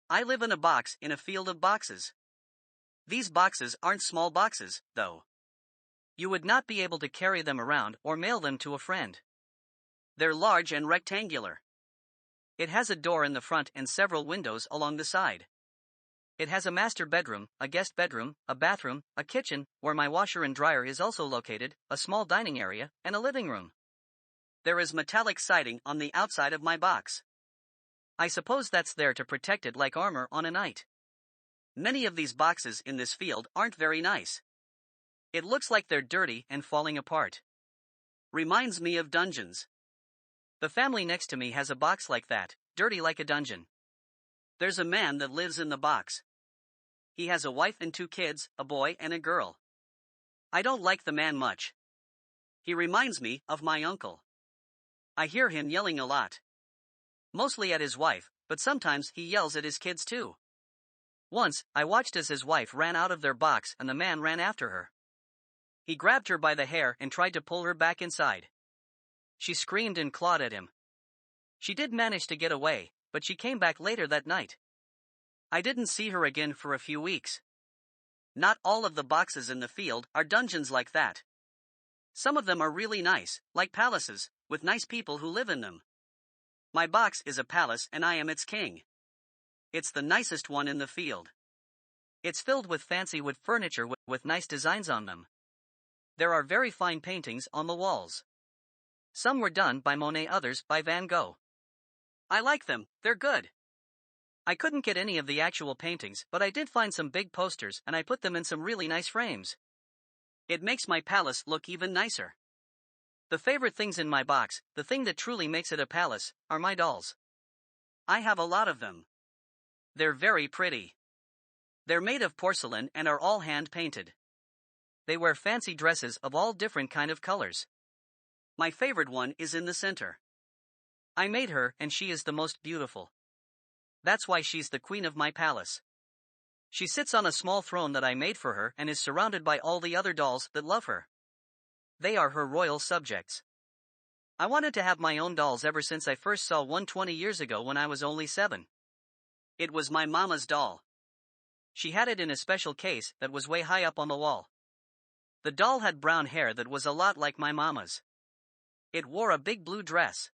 I live in a box in a field of boxes. These boxes aren't small boxes, though. You would not be able to carry them around or mail them to a friend. They're large and rectangular. It has a door in the front and several windows along the side. It has a master bedroom, a guest bedroom, a bathroom, a kitchen, where my washer and dryer is also located, a small dining area, and a living room. There is metallic siding on the outside of my box. I suppose that's there to protect it like armor on a knight. Many of these boxes in this field aren't very nice. It looks like they're dirty and falling apart. Reminds me of dungeons. The family next to me has a box like that, dirty like a dungeon. There's a man that lives in the box. He has a wife and 2 kids, a boy and a girl. I don't like the man much. He reminds me of my uncle. I hear him yelling a lot. Mostly at his wife, but sometimes he yells at his kids too. Once, I watched as his wife ran out of their box and the man ran after her. He grabbed her by the hair and tried to pull her back inside. She screamed and clawed at him. She did manage to get away, but she came back later that night. I didn't see her again for a few weeks. Not all of the boxes in the field are dungeons like that. Some of them are really nice, like palaces, with nice people who live in them. My box is a palace and I am its king. It's the nicest one in the field. It's filled with fancy wood furniture with nice designs on them. There are very fine paintings on the walls. Some were done by Monet, others by Van Gogh. I like them, they're good. I couldn't get any of the actual paintings, but I did find some big posters and I put them in some really nice frames. It makes my palace look even nicer. The favorite things in my box, the thing that truly makes it a palace, are my dolls. I have a lot of them. They're very pretty. They're made of porcelain and are all hand-painted. They wear fancy dresses of all different kind of colors. My favorite one is in the center. I made her and she is the most beautiful. That's why she's the queen of my palace. She sits on a small throne that I made for her and is surrounded by all the other dolls that love her. They are her royal subjects. I wanted to have my own dolls ever since I first saw one 20 years ago when I was only 7. It was my mama's doll. She had it in a special case that was way high up on the wall. The doll had brown hair that was a lot like my mama's. It wore a big blue dress.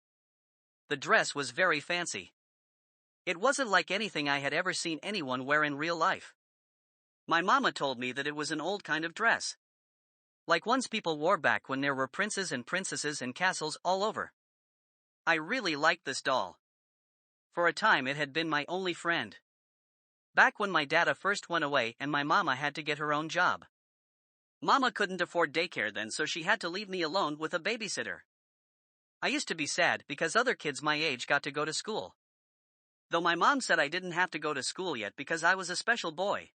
The dress was very fancy. It wasn't like anything I had ever seen anyone wear in real life. My mama told me that it was an old kind of dress, like ones people wore back when there were princes and princesses and castles all over. I really liked this doll. For a time it had been my only friend. Back when my dada first went away and my mama had to get her own job. Mama couldn't afford daycare then, so she had to leave me alone with a babysitter. I used to be sad because other kids my age got to go to school. Though my mom said I didn't have to go to school yet because I was a special boy.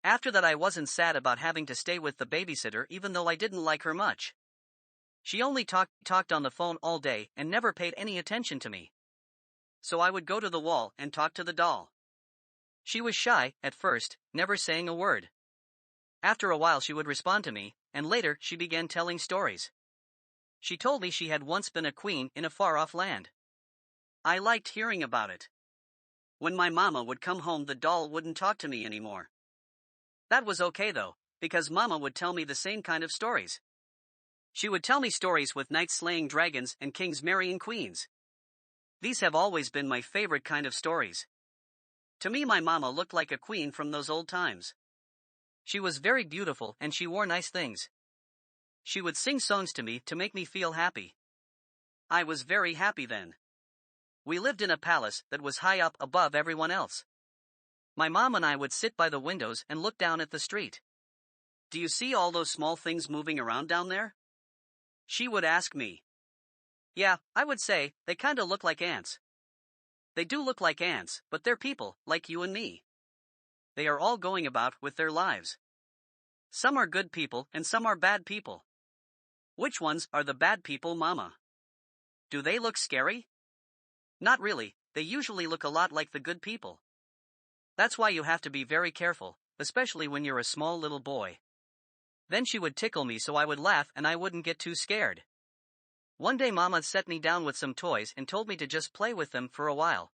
After that I wasn't sad about having to stay with the babysitter even though I didn't like her much. She only talked on the phone all day and never paid any attention to me. So I would go to the wall and talk to the doll. She was shy at first, never saying a word. After a while she would respond to me, and later she began telling stories. She told me she had once been a queen in a far-off land. I liked hearing about it. When my mama would come home, the doll wouldn't talk to me anymore. That was okay though, because mama would tell me the same kind of stories. She would tell me stories with knights slaying dragons and kings marrying queens. These have always been my favorite kind of stories. To me, my mama looked like a queen from those old times. She was very beautiful and she wore nice things. She would sing songs to me to make me feel happy. I was very happy then. We lived in a palace that was high up above everyone else. My mom and I would sit by the windows and look down at the street. Do you see all those small things moving around down there? She would ask me. Yeah, I would say, they kinda look like ants. They do look like ants, but they're people, like you and me. They are all going about with their lives. Some are good people and some are bad people. Which ones are the bad people, Mama? Do they look scary? Not really, they usually look a lot like the good people. That's why you have to be very careful, especially when you're a small little boy. Then she would tickle me so I would laugh and I wouldn't get too scared. One day Mama set me down with some toys and told me to just play with them for a while.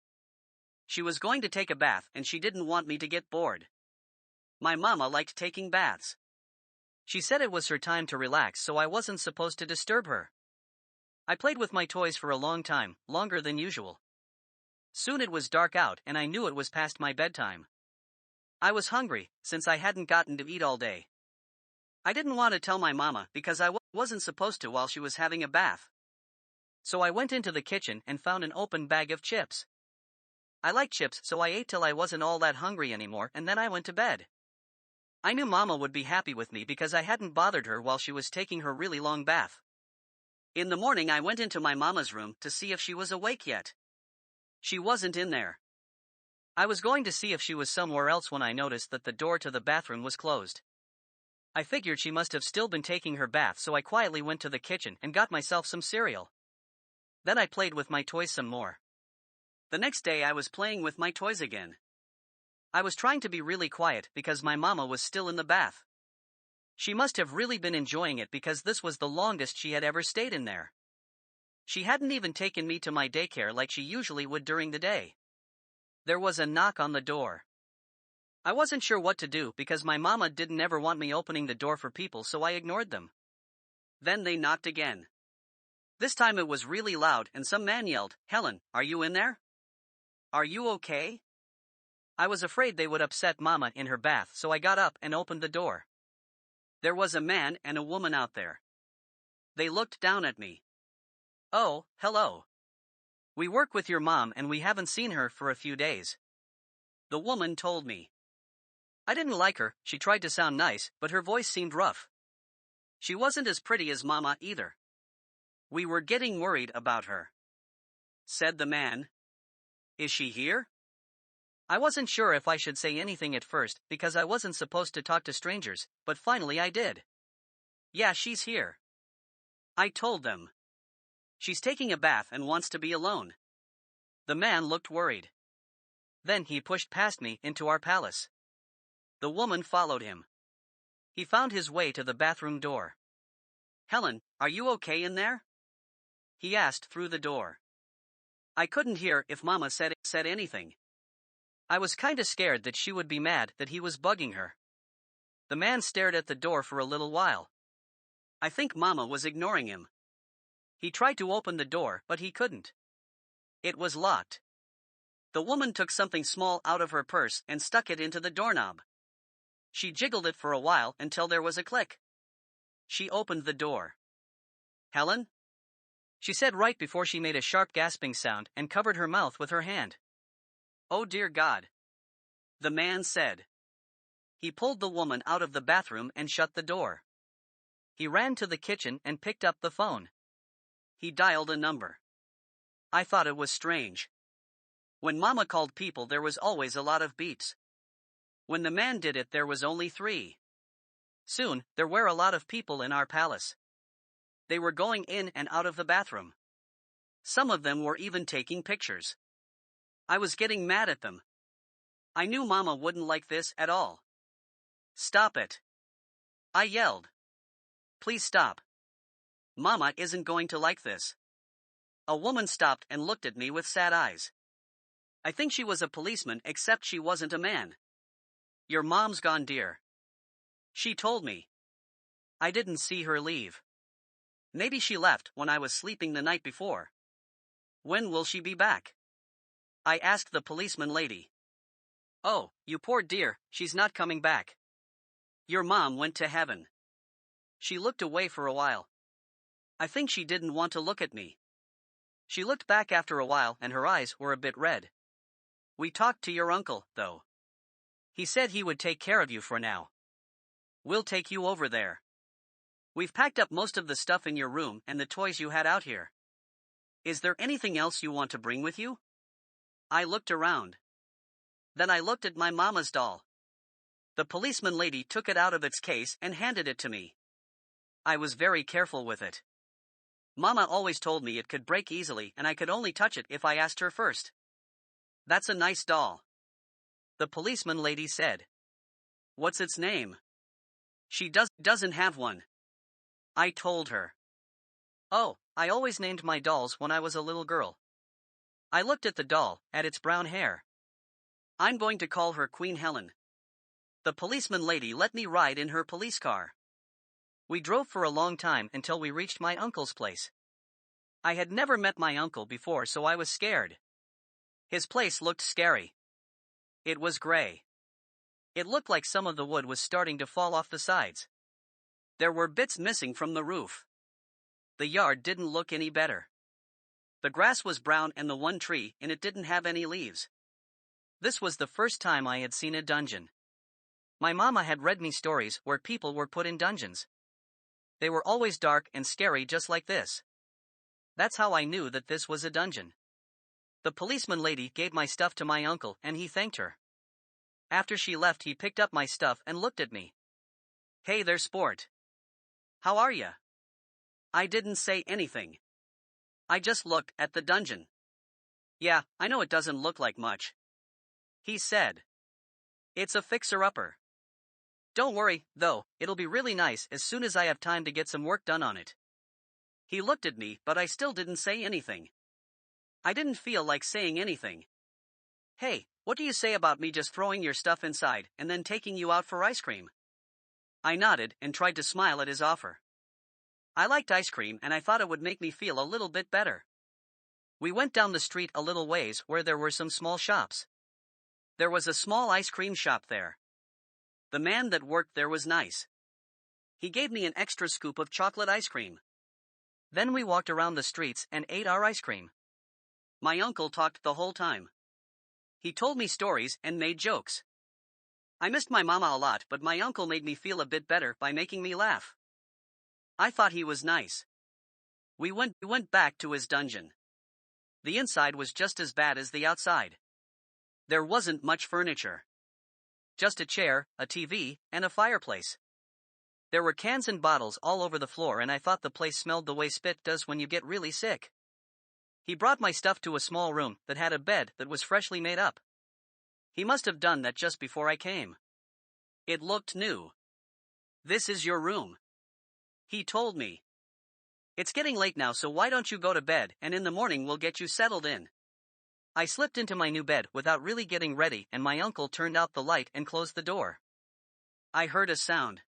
She was going to take a bath and she didn't want me to get bored. My mama liked taking baths. She said it was her time to relax, so I wasn't supposed to disturb her. I played with my toys for a long time, longer than usual. Soon it was dark out and I knew it was past my bedtime. I was hungry, since I hadn't gotten to eat all day. I didn't want to tell my mama because I wasn't supposed to while she was having a bath. So I went into the kitchen and found an open bag of chips. I like chips, so I ate till I wasn't all that hungry anymore, and then I went to bed. I knew Mama would be happy with me because I hadn't bothered her while she was taking her really long bath. In the morning I went into my mama's room to see if she was awake yet. She wasn't in there. I was going to see if she was somewhere else when I noticed that the door to the bathroom was closed. I figured she must have still been taking her bath, so I quietly went to the kitchen and got myself some cereal. Then I played with my toys some more. The next day I was playing with my toys again. I was trying to be really quiet because my mama was still in the bath. She must have really been enjoying it because this was the longest she had ever stayed in there. She hadn't even taken me to my daycare like she usually would during the day. There was a knock on the door. I wasn't sure what to do because my mama didn't ever want me opening the door for people, so I ignored them. Then they knocked again. This time it was really loud and some man yelled, "Helen, are you in there? Are you okay?" I was afraid they would upset Mama in her bath, so I got up and opened the door. There was a man and a woman out there. They looked down at me. "Oh, hello. We work with your mom and we haven't seen her for a few days," the woman told me. I didn't like her. She tried to sound nice, but her voice seemed rough. She wasn't as pretty as Mama either. "We were getting worried about her," said the man. "Is she here?" I wasn't sure if I should say anything at first because I wasn't supposed to talk to strangers, but finally I did. "Yeah, she's here," I told them. "She's taking a bath and wants to be alone." The man looked worried. Then he pushed past me into our palace. The woman followed him. He found his way to the bathroom door. "Helen, are you okay in there?" he asked through the door. I couldn't hear if Mama said anything. I was kinda scared that she would be mad that he was bugging her. The man stared at the door for a little while. I think Mama was ignoring him. He tried to open the door, but he couldn't. It was locked. The woman took something small out of her purse and stuck it into the doorknob. She jiggled it for a while until there was a click. She opened the door. "Helen?" she said right before she made a sharp gasping sound and covered her mouth with her hand. "Oh dear God," the man said. He pulled the woman out of the bathroom and shut the door. He ran to the kitchen and picked up the phone. He dialed a number. I thought it was strange. When Mama called people, there was always a lot of beeps. When the man did it, there was only 3. Soon, there were a lot of people in our palace. They were going in and out of the bathroom. Some of them were even taking pictures. I was getting mad at them. I knew Mama wouldn't like this at all. "Stop it," I yelled. "Please stop. Mama isn't going to like this." A woman stopped and looked at me with sad eyes. I think she was a policeman, except she wasn't a man. "Your mom's gone, dear," she told me. I didn't see her leave. Maybe she left when I was sleeping the night before. "When will she be back?" I asked the policeman lady. "Oh, you poor dear, she's not coming back. Your mom went to heaven." She looked away for a while. I think she didn't want to look at me. She looked back after a while and her eyes were a bit red. "We talked to your uncle, though. He said he would take care of you for now. We'll take you over there. We've packed up most of the stuff in your room and the toys you had out here. Is there anything else you want to bring with you?" I looked around. Then I looked at my mama's doll. The policeman lady took it out of its case and handed it to me. I was very careful with it. Mama always told me it could break easily and I could only touch it if I asked her first. "That's a nice doll," the policeman lady said. "What's its name?" "She doesn't have one," I told her. "Oh, I always named my dolls when I was a little girl." I looked at the doll, at its brown hair. I'm going to call her Queen Helen. The policeman lady let me ride in her police car. We drove for a long time until we reached my uncle's place. I had never met my uncle before, so I was scared. His place looked scary. It was gray. It looked like some of the wood was starting to fall off the sides. There were bits missing from the roof. The yard didn't look any better. The grass was brown and the one tree in it didn't have any leaves. This was the first time I had seen a dungeon. My mama had read me stories where people were put in dungeons. They were always dark and scary, just like this. That's how I knew that this was a dungeon. The policeman lady gave my stuff to my uncle and he thanked her. After she left, he picked up my stuff and looked at me. "Hey there, sport. How are ya?" I didn't say anything. I just looked at the dungeon. "Yeah, I know it doesn't look like much," he said. "It's a fixer-upper. Don't worry, though, it'll be really nice as soon as I have time to get some work done on it." He looked at me, but I still didn't say anything. I didn't feel like saying anything. "Hey, what do you say about me just throwing your stuff inside and then taking you out for ice cream?" I nodded and tried to smile at his offer. I liked ice cream and I thought it would make me feel a little bit better. We went down the street a little ways where there were some small shops. There was a small ice cream shop there. The man that worked there was nice. He gave me an extra scoop of chocolate ice cream. Then we walked around the streets and ate our ice cream. My uncle talked the whole time. He told me stories and made jokes. I missed my mama a lot, but my uncle made me feel a bit better by making me laugh. I thought he was nice. We went back to his dungeon. The inside was just as bad as the outside. There wasn't much furniture. Just a chair, a TV, and a fireplace. There were cans and bottles all over the floor, and I thought the place smelled the way spit does when you get really sick. He brought my stuff to a small room that had a bed that was freshly made up. He must have done that just before I came. It looked new. "This is your room," he told me. "It's getting late now, so why don't you go to bed, and in the morning we'll get you settled in." I slipped into my new bed without really getting ready, and my uncle turned out the light and closed the door. I heard a sound.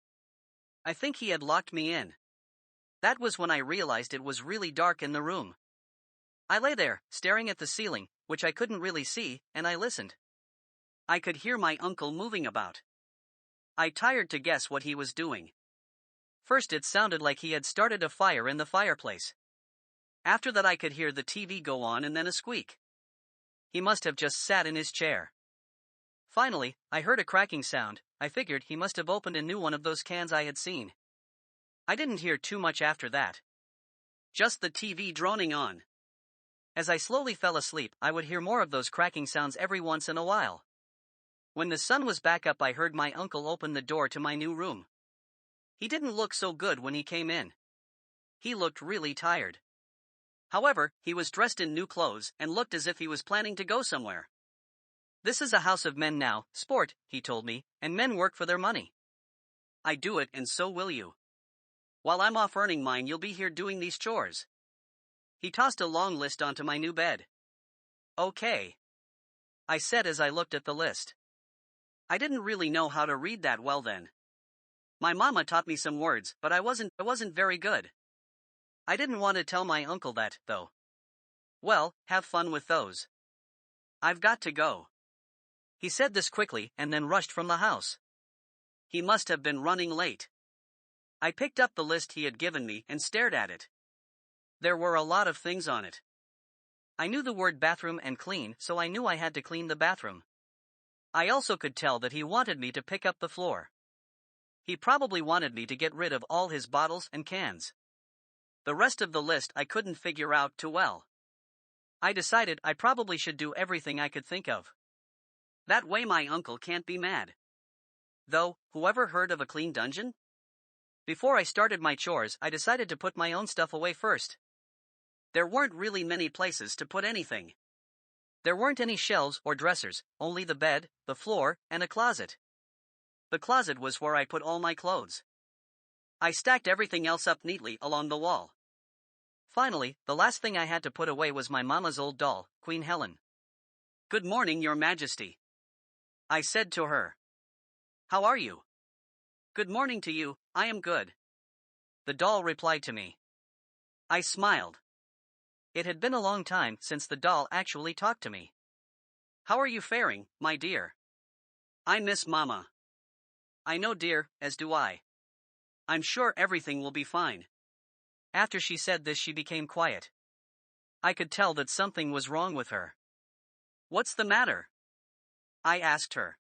I think he had locked me in. That was when I realized it was really dark in the room. I lay there, staring at the ceiling, which I couldn't really see, and I listened. I could hear my uncle moving about. I tried to guess what he was doing. First it sounded like he had started a fire in the fireplace. After that I could hear the TV go on and then a squeak. He must have just sat in his chair. Finally, I heard a cracking sound. I figured he must have opened a new one of those cans I had seen. I didn't hear too much after that. Just the TV droning on. As I slowly fell asleep, I would hear more of those cracking sounds every once in a while. When the sun was back up, I heard my uncle open the door to my new room. He didn't look so good when he came in. He looked really tired. However, he was dressed in new clothes and looked as if he was planning to go somewhere. "This is a house of men now, sport," he told me, "and men work for their money. I do it, and so will you. While I'm off earning mine, you'll be here doing these chores." He tossed a long list onto my new bed. "Okay," I said as I looked at the list. I didn't really know how to read that well then. My mama taught me some words, but I wasn't very good. I didn't want to tell my uncle that, though. "Well, have fun with those. I've got to go." He said this quickly and then rushed from the house. He must have been running late. I picked up the list he had given me and stared at it. There were a lot of things on it. I knew the word bathroom and clean, so I knew I had to clean the bathroom. I also could tell that he wanted me to pick up the floor. He probably wanted me to get rid of all his bottles and cans. The rest of the list I couldn't figure out too well. I decided I probably should do everything I could think of. That way my uncle can't be mad. Though, whoever heard of a clean dungeon? Before I started my chores, I decided to put my own stuff away first. There weren't really many places to put anything. There weren't any shelves or dressers, only the bed, the floor, and a closet. The closet was where I put all my clothes. I stacked everything else up neatly along the wall. Finally, the last thing I had to put away was my mama's old doll, Queen Helen. "Good morning, Your Majesty," I said to her. How are you? Good morning to you, I am good. The doll replied to me. I smiled. It had been a long time since the doll actually talked to me. How are you faring, my dear? I miss Mama. I know, dear, as do I. I'm sure everything will be fine. After she said this, she became quiet. I could tell that something was wrong with her. What's the matter? I asked her.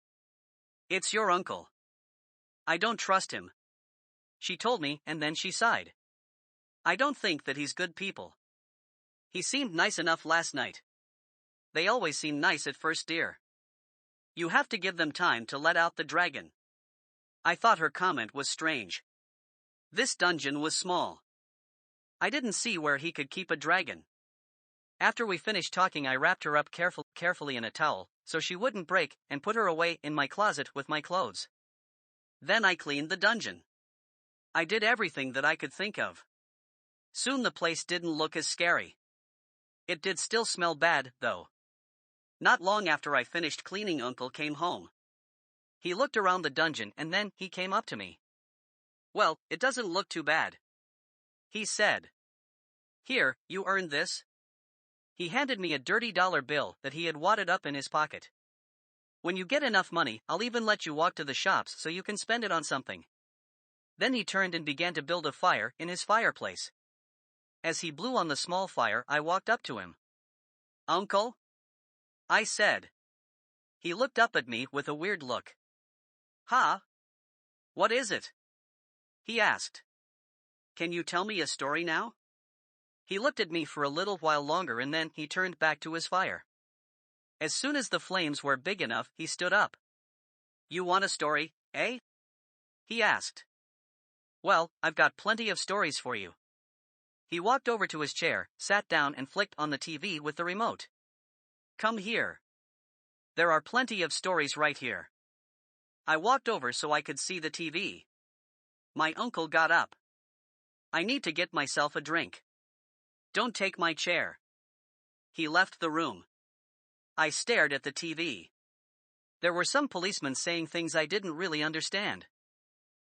It's your uncle. I don't trust him. She told me, and then she sighed. I don't think that he's good people. He seemed nice enough last night. They always seem nice at first, dear. You have to give them time to let out the dragon. I thought her comment was strange. This dungeon was small. I didn't see where he could keep a dragon. After we finished talking, I wrapped her up carefully in a towel, so she wouldn't break, and put her away in my closet with my clothes. Then I cleaned the dungeon. I did everything that I could think of. Soon the place didn't look as scary. It did still smell bad, though. Not long after I finished cleaning, Uncle came home. He looked around the dungeon and then he came up to me. Well, it doesn't look too bad. He said. Here, you earned this. He handed me a dirty dollar bill that he had wadded up in his pocket. When you get enough money, I'll even let you walk to the shops so you can spend it on something. Then he turned and began to build a fire in his fireplace. As he blew on the small fire, I walked up to him. Uncle? I said. He looked up at me with a weird look. Huh? What is it? He asked. Can you tell me a story now? He looked at me for a little while longer and then he turned back to his fire. As soon as the flames were big enough, he stood up. You want a story, eh? He asked. Well, I've got plenty of stories for you. He walked over to his chair, sat down and flicked on the TV with the remote. Come here. There are plenty of stories right here. I walked over so I could see the TV. My uncle got up. I need to get myself a drink. Don't take my chair. He left the room. I stared at the TV. There were some policemen saying things I didn't really understand.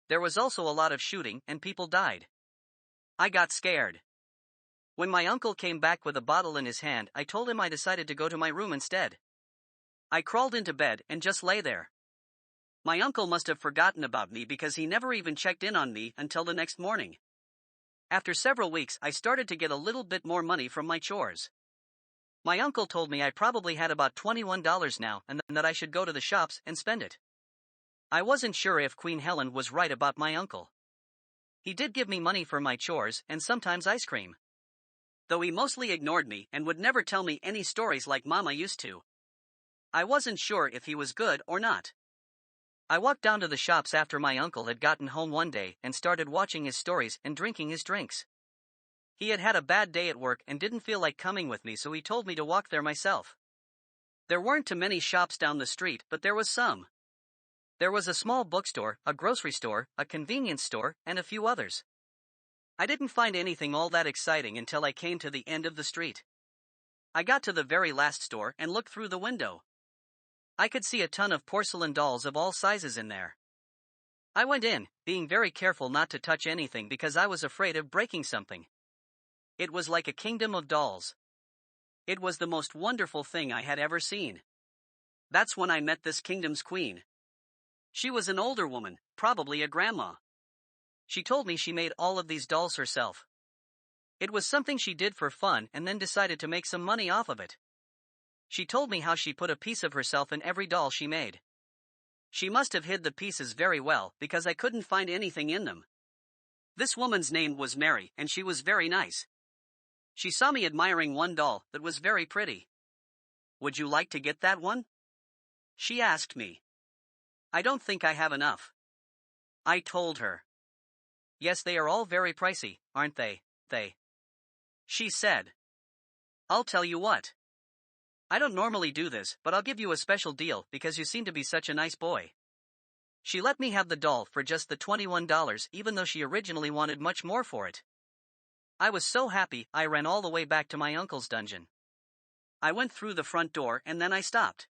There was also a lot of shooting and people died. I got scared. When my uncle came back with a bottle in his hand, I told him I decided to go to my room instead. I crawled into bed and just lay there. My uncle must have forgotten about me because he never even checked in on me until the next morning. After several weeks, I started to get a little bit more money from my chores. My uncle told me I probably had about $21 now and that I should go to the shops and spend it. I wasn't sure if Queen Helen was right about my uncle. He did give me money for my chores and sometimes ice cream. Though he mostly ignored me and would never tell me any stories like Mama used to. I wasn't sure if he was good or not. I walked down to the shops after my uncle had gotten home one day and started watching his stories and drinking his drinks. He had had a bad day at work and didn't feel like coming with me, so he told me to walk there myself. There weren't too many shops down the street, but there was some. There was a small bookstore, a grocery store, a convenience store, and a few others. I didn't find anything all that exciting until I came to the end of the street. I got to the very last store and looked through the window. I could see a ton of porcelain dolls of all sizes in there. I went in, being very careful not to touch anything because I was afraid of breaking something. It was like a kingdom of dolls. It was the most wonderful thing I had ever seen. That's when I met this kingdom's queen. She was an older woman, probably a grandma. She told me she made all of these dolls herself. It was something she did for fun and then decided to make some money off of it. She told me how she put a piece of herself in every doll she made. She must have hid the pieces very well because I couldn't find anything in them. This woman's name was Mary and she was very nice. She saw me admiring one doll that was very pretty. Would you like to get that one? She asked me. I don't think I have enough. I told her. Yes, they are all very pricey, aren't they? She said. I'll tell you what. I don't normally do this, but I'll give you a special deal because you seem to be such a nice boy. She let me have the doll for just the $21 even though she originally wanted much more for it. I was so happy I ran all the way back to my uncle's dungeon. I went through the front door and then I stopped.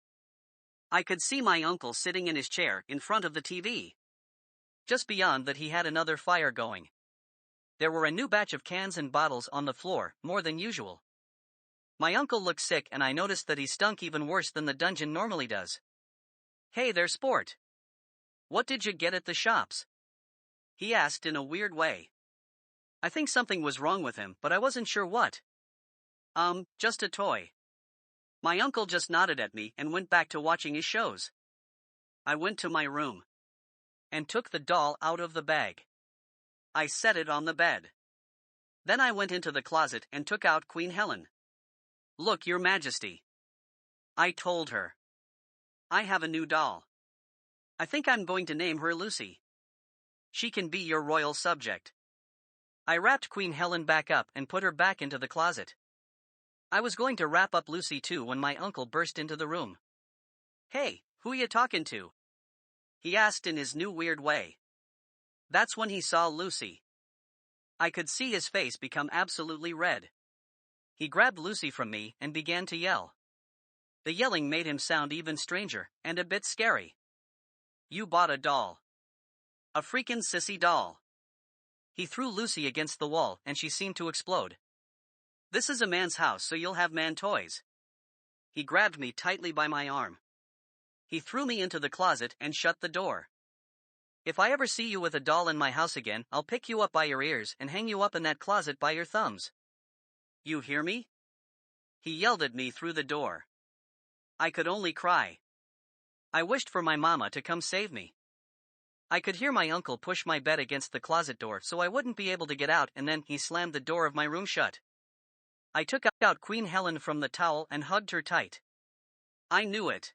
I could see my uncle sitting in his chair in front of the TV. Just beyond that, he had another fire going. There were a new batch of cans and bottles on the floor, more than usual. My uncle looked sick, and I noticed that he stunk even worse than the dungeon normally does. "Hey there, sport. What did you get at the shops?" he asked in a weird way. I think something was wrong with him, but I wasn't sure what. Just a toy. My uncle just nodded at me and went back to watching his shows. I went to my room and took the doll out of the bag. I set it on the bed. Then I went into the closet and took out Queen Helen. "Look, Your Majesty," I told her. "I have a new doll. I think I'm going to name her Lucy. She can be your royal subject." I wrapped Queen Helen back up and put her back into the closet. I was going to wrap up Lucy too when my uncle burst into the room. "Hey, who you talking to?" he asked in his new weird way. That's when he saw Lucy. I could see his face become absolutely red. He grabbed Lucy from me and began to yell. The yelling made him sound even stranger and a bit scary. "You bought a doll. A freaking sissy doll." He threw Lucy against the wall and she seemed to explode. "This is a man's house, so you'll have man toys." He grabbed me tightly by my arm. He threw me into the closet and shut the door. "If I ever see you with a doll in my house again, I'll pick you up by your ears and hang you up in that closet by your thumbs. You hear me?" he yelled at me through the door. I could only cry. I wished for my mama to come save me. I could hear my uncle push my bed against the closet door so I wouldn't be able to get out, and then he slammed the door of my room shut. I took out Queen Helen from the towel and hugged her tight. "I knew it,"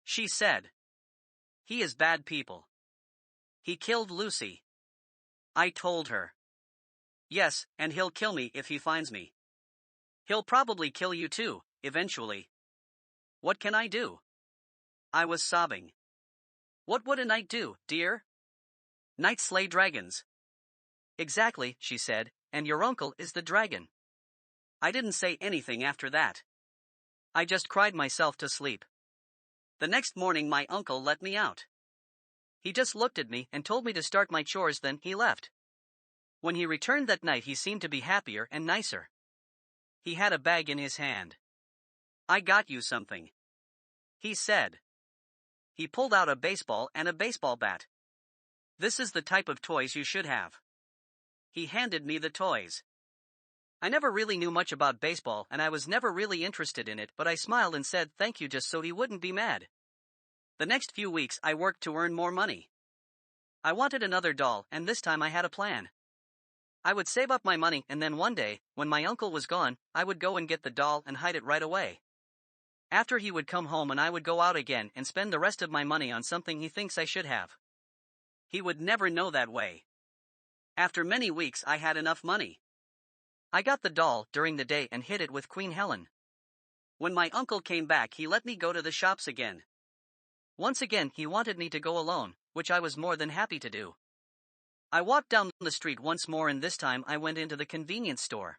she said. "He is bad people. He killed Lucy." I told her. "Yes, and he'll kill me if he finds me. He'll probably kill you too, eventually. What can I do?" I was sobbing. "What would a knight do, dear?" "Knights slay dragons." "Exactly," she said, "and your uncle is the dragon." I didn't say anything after that. I just cried myself to sleep. The next morning my uncle let me out. He just looked at me and told me to start my chores, then he left. When he returned that night, he seemed to be happier and nicer. He had a bag in his hand. "I got you something," he said. He pulled out a baseball and a baseball bat. "This is the type of toys you should have." He handed me the toys. I never really knew much about baseball and I was never really interested in it, but I smiled and said thank you just so he wouldn't be mad. The next few weeks I worked to earn more money. I wanted another doll, and this time I had a plan. I would save up my money, and then one day, when my uncle was gone, I would go and get the doll and hide it right away. After he would come home and I would go out again and spend the rest of my money on something he thinks I should have. He would never know that way. After many weeks I had enough money. I got the doll during the day and hid it with Queen Helen. When my uncle came back, he let me go to the shops again. Once again he wanted me to go alone, which I was more than happy to do. I walked down the street once more, and this time I went into the convenience store.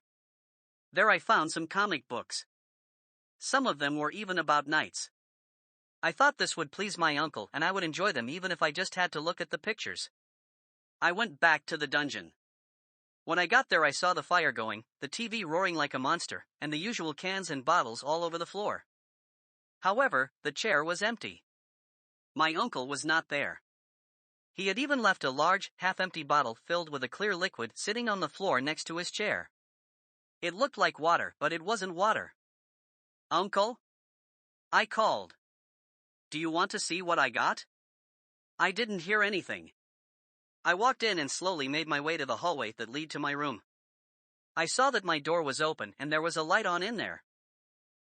There I found some comic books. Some of them were even about knights. I thought this would please my uncle and I would enjoy them even if I just had to look at the pictures. I went back to the dungeon. When I got there I saw the fire going, the TV roaring like a monster, and the usual cans and bottles all over the floor. However, the chair was empty. My uncle was not there. He had even left a large, half-empty bottle filled with a clear liquid sitting on the floor next to his chair. It looked like water, but it wasn't water. "Uncle?" I called. "Do you want to see what I got?" I didn't hear anything. I walked in and slowly made my way to the hallway that led to my room. I saw that my door was open and there was a light on in there.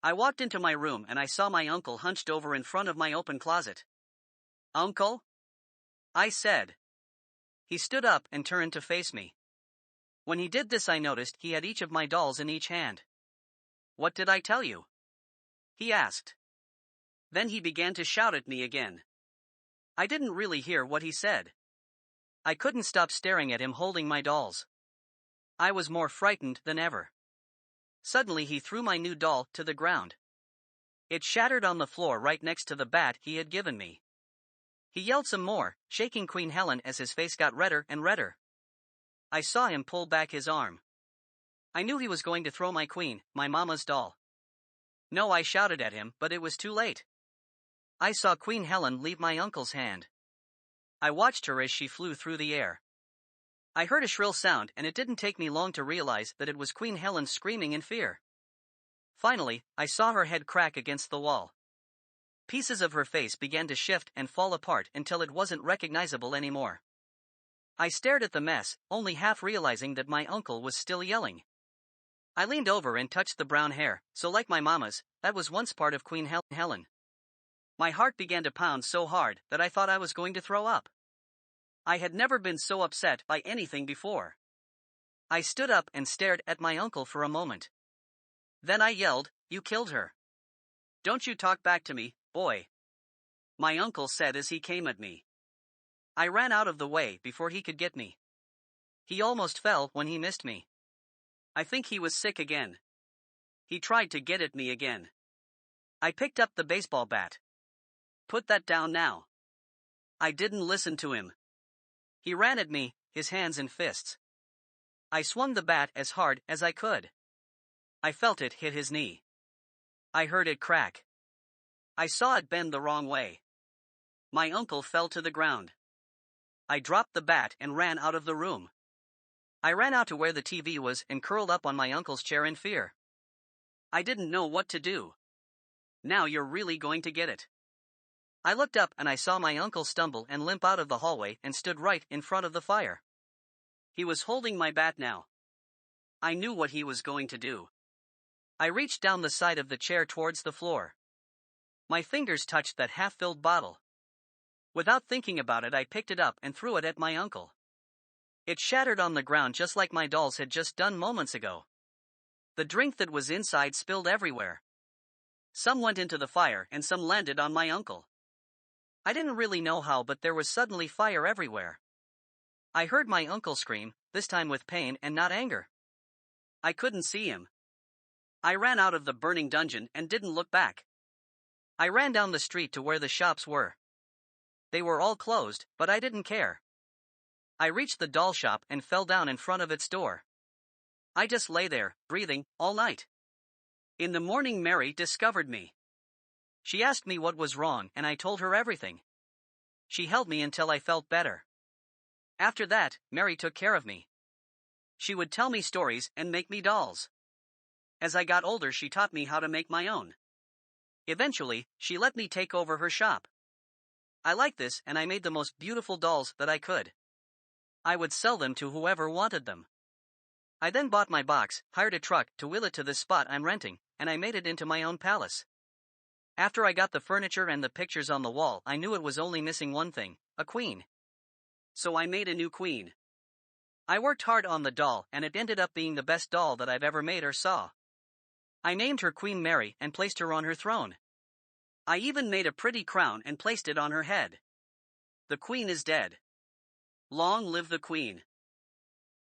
I walked into my room and I saw my uncle hunched over in front of my open closet. "Uncle?" I said. He stood up and turned to face me. When he did this I noticed he had each of my dolls in each hand. "What did I tell you?" he asked. Then he began to shout at me again. I didn't really hear what he said. I couldn't stop staring at him holding my dolls. I was more frightened than ever. Suddenly he threw my new doll to the ground. It shattered on the floor right next to the bat he had given me. He yelled some more, shaking Queen Helen as his face got redder and redder. I saw him pull back his arm. I knew he was going to throw my queen, my mama's doll. No, I shouted at him, but it was too late. I saw Queen Helen leave my uncle's hand. I watched her as she flew through the air. I heard a shrill sound, and it didn't take me long to realize that it was Queen Helen screaming in fear. Finally, I saw her head crack against the wall. Pieces of her face began to shift and fall apart until it wasn't recognizable anymore. I stared at the mess, only half realizing that my uncle was still yelling. I leaned over and touched the brown hair, so like my mama's, that was once part of Queen Helen. My heart began to pound so hard that I thought I was going to throw up. I had never been so upset by anything before. I stood up and stared at my uncle for a moment. Then I yelled, "You killed her. Don't you talk back to me, boy," my uncle said as he came at me. I ran out of the way before he could get me. He almost fell when he missed me. I think he was sick again. He tried to get at me again. I picked up the baseball bat. "Put that down now." I didn't listen to him. He ran at me, his hands in fists. I swung the bat as hard as I could. I felt it hit his knee. I heard it crack. I saw it bend the wrong way. My uncle fell to the ground. I dropped the bat and ran out of the room. I ran out to where the TV was and curled up on my uncle's chair in fear. I didn't know what to do. "Now you're really going to get it." I looked up and I saw my uncle stumble and limp out of the hallway and stood right in front of the fire. He was holding my bat now. I knew what he was going to do. I reached down the side of the chair towards the floor. My fingers touched that half-filled bottle. Without thinking about it, I picked it up and threw it at my uncle. It shattered on the ground just like my dolls had just done moments ago. The drink that was inside spilled everywhere. Some went into the fire and some landed on my uncle. I didn't really know how, but there was suddenly fire everywhere. I heard my uncle scream, this time with pain and not anger. I couldn't see him. I ran out of the burning dungeon and didn't look back. I ran down the street to where the shops were. They were all closed, but I didn't care. I reached the doll shop and fell down in front of its door. I just lay there, breathing, all night. In the morning, Mary discovered me. She asked me what was wrong, and I told her everything. She held me until I felt better. After that, Mary took care of me. She would tell me stories and make me dolls. As I got older, she taught me how to make my own. Eventually, she let me take over her shop. I liked this, and I made the most beautiful dolls that I could. I would sell them to whoever wanted them. I then bought my box, hired a truck to wheel it to the spot I'm renting, and I made it into my own palace. After I got the furniture and the pictures on the wall, I knew it was only missing one thing, a queen. So I made a new queen. I worked hard on the doll, and it ended up being the best doll that I've ever made or saw. I named her Queen Mary and placed her on her throne. I even made a pretty crown and placed it on her head. The queen is dead. Long live the queen.